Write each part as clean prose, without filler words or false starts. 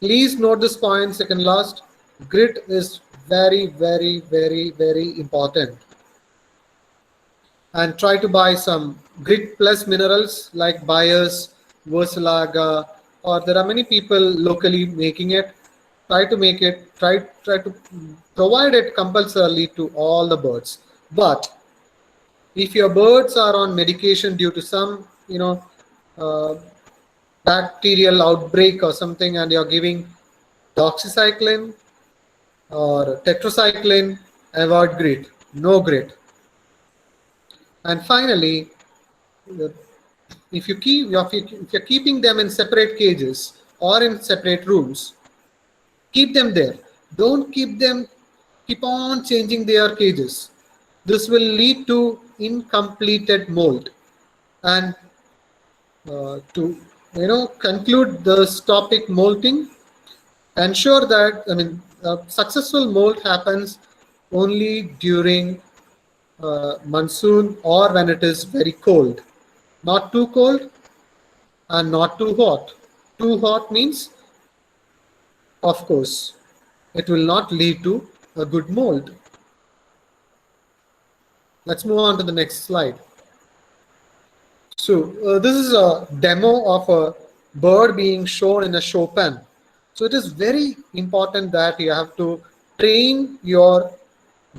Please note this point, second last. Grit is very, very, very, very important. And try to buy some grit plus minerals like Bios, Versalaga, or there are many people locally making it. Try to make it, try to provide it compulsorily to all the birds. But if your birds are on medication due to some, uh, bacterial outbreak or something, and you're giving doxycycline or tetracycline, avoid grit, no grit. And finally, if you're keeping them in separate cages or in separate rooms, keep them there. Don't keep on changing their cages. This will lead to incompleted mold. And to conclude this topic, molting, ensure that successful molt happens only during monsoon or when it is very cold. Not too cold and not too hot. Too hot means, of course, it will not lead to a good mold. Let's move on to the next slide. So this is a demo of a bird being shown in a show pen. So it is very important that you have to train your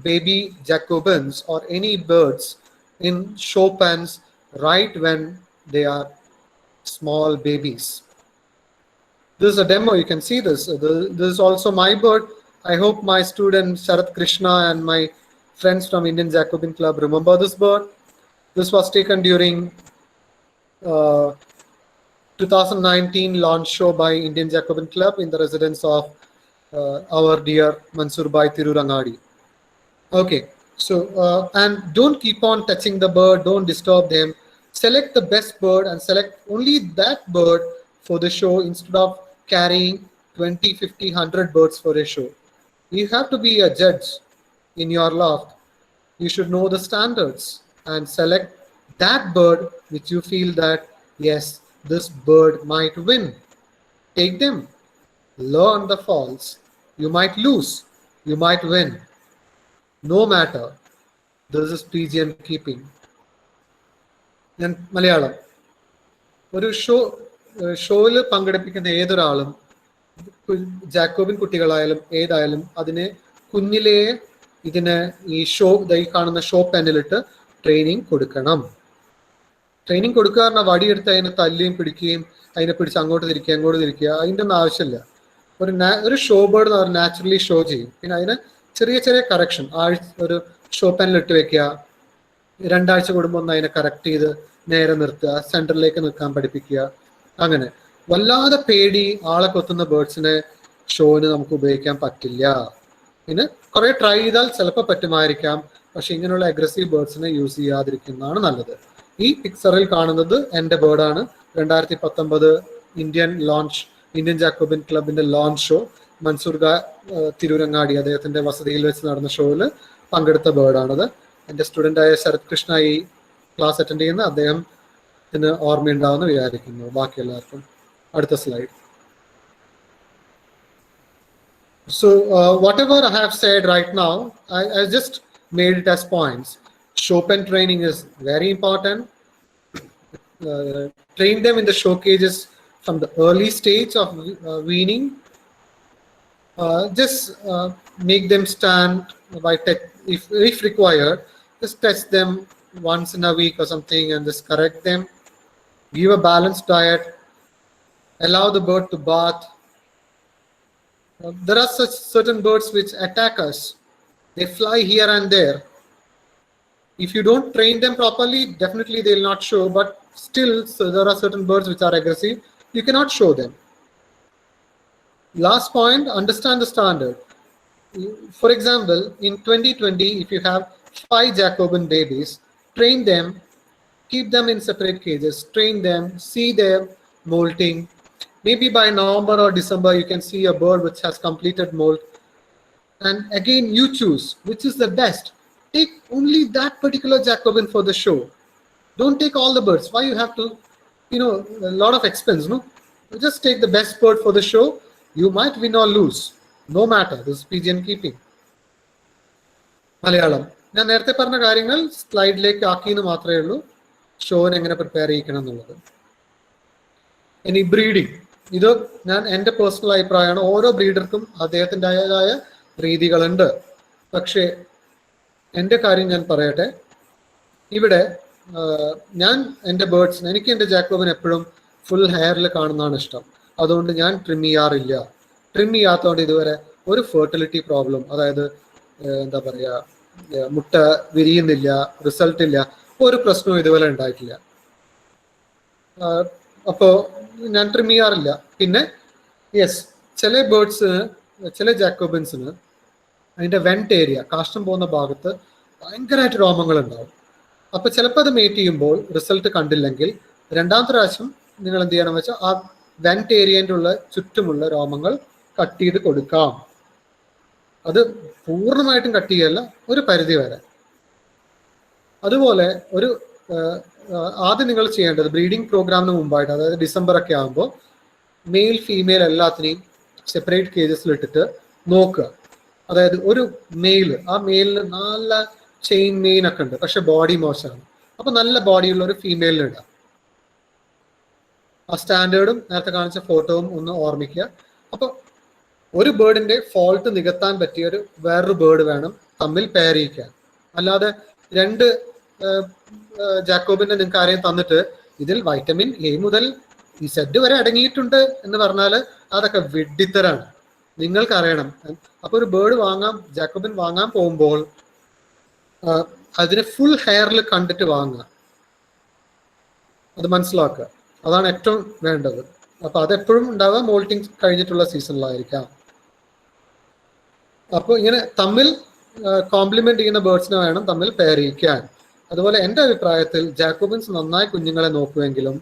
baby Jacobins or any birds in show pens right when they are small babies. This is a demo. You can see this. This is also my bird. I hope my student Sharath Krishna and my friends from Indian Jacobin Club remember this bird. This was taken during 2019 launch show by Indian Jacobin Club in the residence of our dear Mansoor Bhai Tirurangadi. Okay, so and don't keep on touching the bird, don't disturb them. Select the best bird and select only that bird for the show instead of carrying 20, 50, 100 birds for a show. You have to be a judge in your loft. You should know the standards and select that bird which you feel that, yes, this bird might win. Take them. Learn the falls. You might lose. You might win. No matter. This is pigeon keeping. And Malayalam. ഒരു ഷോയിൽ പങ്കെടുപ്പിക്കുന്ന ഏതൊരാളും Jacobin കുട്ടികളായാലും ഏതായാലും അതിനെ കുഞ്ഞിലേ ഇതിന് ഈ കാണുന്ന show പെന്നിലിട്ട് training കൊടുക്കണം. ട്രെയിനിങ് കൊടുക്കുക പറഞ്ഞാൽ വടിയെടുത്ത് അതിനെ തല്ലുകയും പിടിക്കുകയും അതിനെ പിടിച്ച് അങ്ങോട്ട് തിരിക്കുക അങ്ങോട്ട് തിരിക്കുക അതിൻ്റെ ഒന്നും ആവശ്യമില്ല. ഒരു ഷോ ബേർഡ് എന്ന് പറഞ്ഞാൽ നാച്ചുറലി ഷോ ചെയ്യും. പിന്നെ അതിന് ചെറിയ ചെറിയ കറക്ഷൻ ഒരു ഷോ പെനിലിട്ട് വെക്കുക, 2 ആഴ്ച കൂടുമ്പോൾ ഒന്ന് അതിനെ കറക്റ്റ് ചെയ്ത് നേരെ നിർത്തുക, സെന്ററിലേക്ക് നിൽക്കാൻ പഠിപ്പിക്കുക. അങ്ങനെ വല്ലാതെ പേടി ആളെ കൊത്തുന്ന ബേർഡ്സിനെ ഷോന് നമുക്ക് ഉപയോഗിക്കാൻ പറ്റില്ല. പിന്നെ കുറെ ട്രൈ ചെയ്താൽ ചിലപ്പോൾ പറ്റുമായിരിക്കാം, പക്ഷെ ഇങ്ങനെയുള്ള അഗ്രസീവ് ബേർഡ്സിനെ യൂസ് ചെയ്യാതിരിക്കുന്നതാണ് നല്ലത്. ഈ പിക്ചറിൽ കാണുന്നത് എൻ്റെ ബേർഡാണ്. 2019 ഇന്ത്യൻ ജാക്കോബിൻ ക്ലബിന്റെ ലോഞ്ച് ഷോ മൻസൂർ തിരൂരങ്ങാടി അദ്ദേഹത്തിന്റെ വസതിയിൽ വെച്ച് നടന്ന ഷോയിൽ പങ്കെടുത്ത ബേർഡാണത്. എൻ്റെ സ്റ്റുഡൻ്റായ ശരത് കൃഷ്ണ ഈ ക്ലാസ് അറ്റൻഡ് ചെയ്യുന്ന അദ്ദേഹത്തിന് ഓർമ്മയുണ്ടാവുമെന്ന് വിചാരിക്കുന്നു. ബാക്കി എല്ലാവർക്കും. അടുത്ത slide. So whatever I have said right now, I just made it as points. Show pen training is very important. Train them in the show cages from the early stage of weaning. Just make them stand by if required. Just test them once in a week or something and just correct them. Give a balanced diet. Allow the bird to bath. There are certain birds which attack us. They fly here and there. If you don't train them properly, definitely they will not show, but still there are certain birds which are aggressive. You cannot show them. Last point, understand the standard. For example, in 2020, if you have 5 Jacobin babies, train them, keep them in separate cages, train them, see their molting. Maybe by November or December, you can see a bird which has completed molt. And again, you choose which is the best. Take only that particular Jacobin for the show. Don't take all the birds. Why you have to, a lot of expense, no? Just take the best bird for the show You might win or lose. No matter. This is pigeon keeping. Malayalam ഞാൻ നേരത്തെ പറഞ്ഞ കാര്യങ്ങൾ സ്ലൈഡിലേക്ക് ആക്കിയെന്ന് മാത്രമേ ഉള്ളൂ, ഷോന് എങ്ങനെ prepare ചെയ്യിക്കണം എന്നുള്ളത്. ഇനി ബ്രീഡിങ്, ഇത് ഞാൻ എൻ്റെ പേഴ്സണൽ അഭിപ്രായമാണ്. ഓരോ ബ്രീഡർക്കും അദ്ദേഹത്തിൻ്റെതായ രീതികളുണ്ട്. പക്ഷേ എൻ്റെ കാര്യം ഞാൻ പറയട്ടെ. ഇവിടെ ഞാൻ എൻ്റെ ബേർഡ്സിന്, എനിക്ക് എൻ്റെ ജാക്കോബിന് എപ്പോഴും ഫുൾ ഹെയറിൽ കാണുന്നതാണ് ഇഷ്ടം. അതുകൊണ്ട് ഞാൻ ട്രിം ചെയ്യാറില്ല. ട്രിം ചെയ്യാത്തതുകൊണ്ട് ഇതുവരെ ഒരു ഫെർട്ടിലിറ്റി പ്രോബ്ലം, അതായത് എന്താ പറയുക, മുട്ട വിരിയുന്നില്ല, റിസൾട്ട് ഇല്ല, ഒരു പ്രശ്നവും ഇതുവരെ ഉണ്ടായിട്ടില്ല. അപ്പോൾ ഞാൻ ട്രിം ചെയ്യാറില്ല. പിന്നെ യെസ്, ചില ബേർഡ്സിന്, ചില ജാക്കോബിൻസിന് അതിൻ്റെ വെന്റ് ഏരിയ, കാഷ്ടം പോകുന്ന ഭാഗത്ത് ഭയങ്കരമായിട്ട് രോമങ്ങൾ ഉണ്ടാവും. അപ്പോൾ ചിലപ്പോൾ അത് മേറ്റ് ചെയ്യുമ്പോൾ റിസൾട്ട് കണ്ടില്ലെങ്കിൽ രണ്ടാമത്തെ പ്രാവശ്യം നിങ്ങൾ എന്ത് ചെയ്യണം വെച്ചാൽ ആ വെന്റ് ഏരിയൻ്റെ ഉള്ള ചുറ്റുമുള്ള രോമങ്ങൾ കട്ട് ചെയ്ത് കൊടുക്കാം. അത് പൂർണ്ണമായിട്ടും കട്ട് ചെയ്യല്ല, ഒരു പരിധി വരെ. അതുപോലെ ഒരു ആദ്യം നിങ്ങൾ ചെയ്യേണ്ടത് ബ്രീഡിംഗ് പ്രോഗ്രാമിന് മുമ്പായിട്ട്, അതായത് ഡിസംബർ ഒക്കെ ആകുമ്പോൾ മെയിൽ ഫീമെയിൽ എല്ലാത്തിനെയും സെപ്പറേറ്റ് കേജസിലിട്ടിട്ട് നോക്കുക. അതായത് ഒരു മെയില്, ആ മെയിലിന് നല്ല ചെയിൻ മെയിൻ ഒക്കെ ഉണ്ട്, പക്ഷെ ബോഡി മോശമാണ്. അപ്പൊ നല്ല ബോഡിയുള്ള ഒരു ഫീമെയിലിനിടാം. ആ സ്റ്റാൻഡേർഡും നേരത്തെ കാണിച്ച ഫോട്ടോവും ഒന്ന് ഓർമ്മിക്കുക. അപ്പൊ ഒരു ബേർഡിന്റെ ഫോൾട്ട് നികത്താൻ പറ്റിയ ഒരു വേറൊരു ബേർഡ് വേണം തമ്മിൽ പെയർ ചെയ്യിക്കാൻ. അല്ലാതെ രണ്ട് ജാക്കോബിനെ നിങ്ങൾക്ക് ആരെയും തന്നിട്ട് ഇതിൽ വൈറ്റമിൻ എ മുതൽ Z വരെ അടങ്ങിയിട്ടുണ്ട് എന്ന് പറഞ്ഞാൽ അതൊക്കെ വിഡ്ഢിത്തരാണ്. നിങ്ങൾക്ക് അറിയണം. അപ്പൊ ഒരു ബേർഡ് വാങ്ങാൻ, ജാക്കോബിൻ വാങ്ങാൻ പോകുമ്പോൾ അതിനെ ഫുൾ ഹെയറിൽ കണ്ടിട്ട് വാങ്ങുക, അത് മനസ്സിലാക്കുക. അതാണ് ഏറ്റവും വേണ്ടത്. അപ്പൊ അതെപ്പോഴും ഉണ്ടാവുക മോൾട്ടിങ് കഴിഞ്ഞിട്ടുള്ള സീസണിലായിരിക്കാം. അപ്പോൾ ഇങ്ങനെ തമ്മിൽ കോംപ്ലിമെന്റ് ചെയ്യുന്ന ബേർഡ്സിനെ വേണം തമ്മിൽ പെയർ ചെയ്യിക്കാൻ. അതുപോലെ എൻ്റെ അഭിപ്രായത്തിൽ ജാക്കോബിൻസ് നന്നായി കുഞ്ഞുങ്ങളെ നോക്കുമെങ്കിലും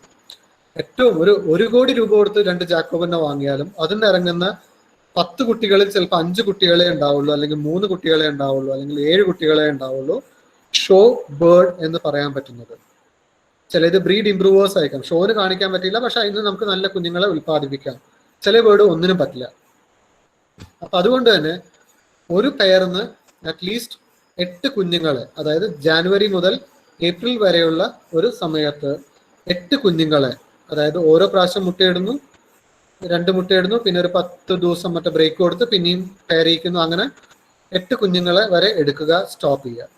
ഏറ്റവും ഒരു കോടി രൂപ കൊടുത്ത് 2 ജാക്കോബിനെ വാങ്ങിയാലും അതിന് ഇറങ്ങുന്ന 10 കുട്ടികളിൽ ചിലപ്പോൾ 5 കുട്ടികളെ ഉണ്ടാവുള്ളൂ, അല്ലെങ്കിൽ 3 കുട്ടികളെ ഉണ്ടാവുള്ളൂ, അല്ലെങ്കിൽ 7 കുട്ടികളെ ഉണ്ടാവുള്ളൂ ഷോ ബേർഡ് എന്ന് പറയാൻ പറ്റുന്നത്. ചിലത് ബ്രീഡ് ഇംപ്രൂവേഴ്സ് ആയിരിക്കാം, ഷോന് കാണിക്കാൻ പറ്റില്ല, പക്ഷെ അതിന് നമുക്ക് നല്ല കുഞ്ഞുങ്ങളെ ഉൽപ്പാദിപ്പിക്കാം. ചില ബേർഡ് ഒന്നിനും പറ്റില്ല. അപ്പൊ അതുകൊണ്ട് തന്നെ ഒരു പെയറിന്ന് അറ്റ്ലീസ്റ്റ് 8 കുഞ്ഞുങ്ങളെ, അതായത് ജാനുവരി മുതൽ ഏപ്രിൽ വരെയുള്ള ഒരു സമയത്ത് 8 കുഞ്ഞുങ്ങളെ, അതായത് ഓരോ പ്രാവശ്യം മുട്ടയിടുന്നു, 2 മുട്ടയിടുന്നു, പിന്നെ ഒരു 10 ദിവസം മറ്റേ ബ്രേക്ക് കൊടുത്ത് പിന്നെയും പെയർ ചെയ്യിക്കുന്നു, അങ്ങനെ 8 കുഞ്ഞുങ്ങളെ വരെ എടുക്കുക, സ്റ്റോപ്പ് ചെയ്യുക.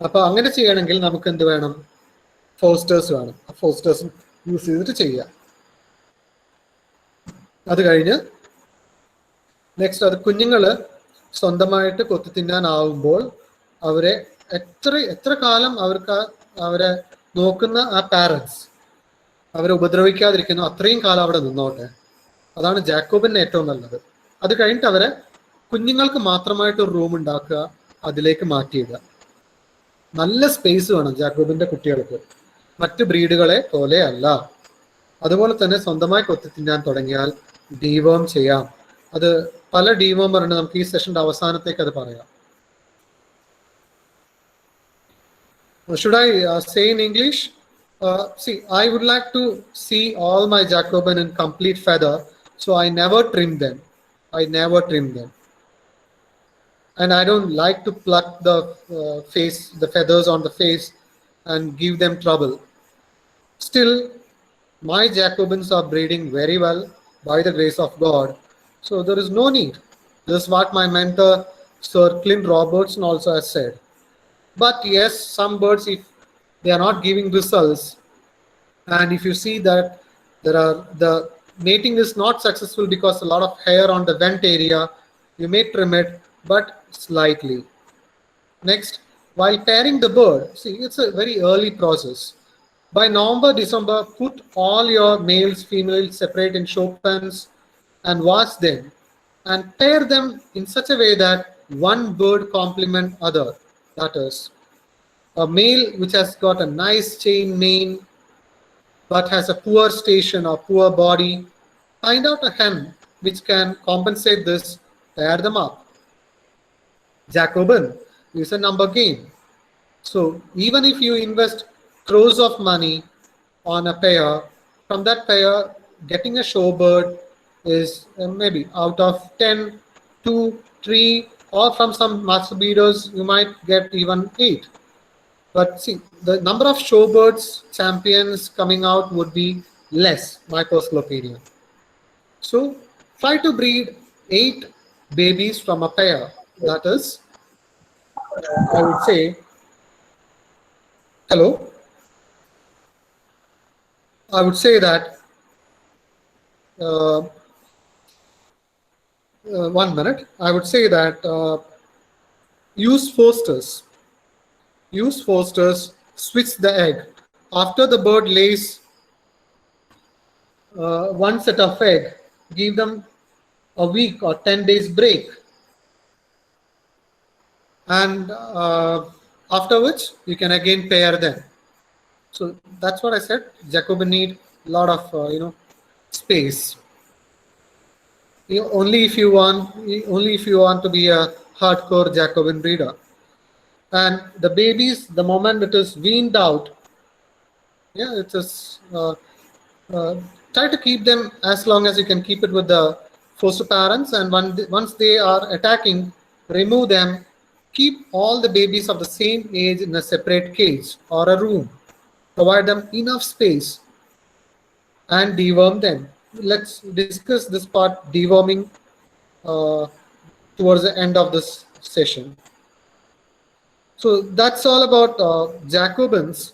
അപ്പൊ അങ്ങനെ ചെയ്യണമെങ്കിൽ നമുക്ക് എന്ത് വേണം? ഫോസ്റ്റേഴ്സ് വേണം. ആ ഫോസ്റ്റേഴ്സ് യൂസ് ചെയ്തിട്ട് ചെയ്യുക. അത് കഴിഞ്ഞ് നെക്സ്റ്റ്, അത് കുഞ്ഞുങ്ങള് സ്വന്തമായിട്ട് കൊത്തി തിന്നാനാവുമ്പോൾ അവരെ എത്ര കാലം അവരെ നോക്കുന്ന ആ പാരൻസ് അവരെ ഉപദ്രവിക്കാതിരിക്കുന്നു അത്രയും കാലം അവിടെ നിന്നോട്ടെ. അതാണ് ജാക്കോബിന് ഏറ്റവും നല്ലത്. അത് കഴിഞ്ഞിട്ട് അവരെ കുഞ്ഞുങ്ങൾക്ക് മാത്രമായിട്ട് ഒരു റൂം ഉണ്ടാക്കുക, അതിലേക്ക് മാറ്റിയിടുക. നല്ല സ്പേസ് വേണം ജാക്കോബിന്റെ കുട്ടികൾക്ക്, മറ്റ് ബ്രീഡുകളെ പോലെ അല്ല. അതുപോലെ തന്നെ സ്വന്തമായി കൊത്തി തിന്നാൻ തുടങ്ങിയാൽ ഡീവേം ചെയ്യാം. അത് പല ഡീവേമറുണ്ട്, നമുക്ക് ഈ സെഷന്റെ അവസാനത്തേക്ക് അത് പറയാം. Should I say in English? See, I would like to see all my Jacobin in complete feather, so I never trim them. And I don't like to pluck the feathers on the face and give them trouble. Still, my Jacobins are breeding very well by the grace of God. So there is no need. This is what my mentor, Sir Clint Robertson, also has said. But yes, some birds, if they are not giving results, and if you see that the mating is not successful because a lot of hair on the vent area, you may trim it, but slightly. Next, while pairing the bird, see, it's a very early process. By November, December, put all your males, females separate in show pens and watch them and pair them in such a way that one bird complement other. That is, a male which has got a nice chain mane but has a poor station or poor body, find out a hen which can compensate this, pair them up. Jacobin is a number game. So even if you invest crores of money on a pair, from that pair getting a show bird is maybe out of 10, 2, 3, or from some master breeders, you might get even 8. But see, the number of showbirds champions coming out would be less, my personal opinion. So try to breed 8 babies from a pair. That is, I would say, hello, I would say that, uh, 1 minute, I would say that use Forsters. Use Forsters, switch the egg. After the bird lays one set of egg, give them a week or 10 days break. And after which you can again pair them. So that's what I said. Jacobin need a lot of space. Only if you want to be a hardcore Jacobin breeder. And the babies, the moment it is weaned out, yeah, it is. Uh, Try to keep them as long as you can keep it with the foster parents, and once they are attacking, remove them. Keep all the babies of the same age in a separate cage or a room. Provide them enough space and deworm them. Let's discuss this part, deworming, uh, towards the end of this session. So that's all about Jacobins.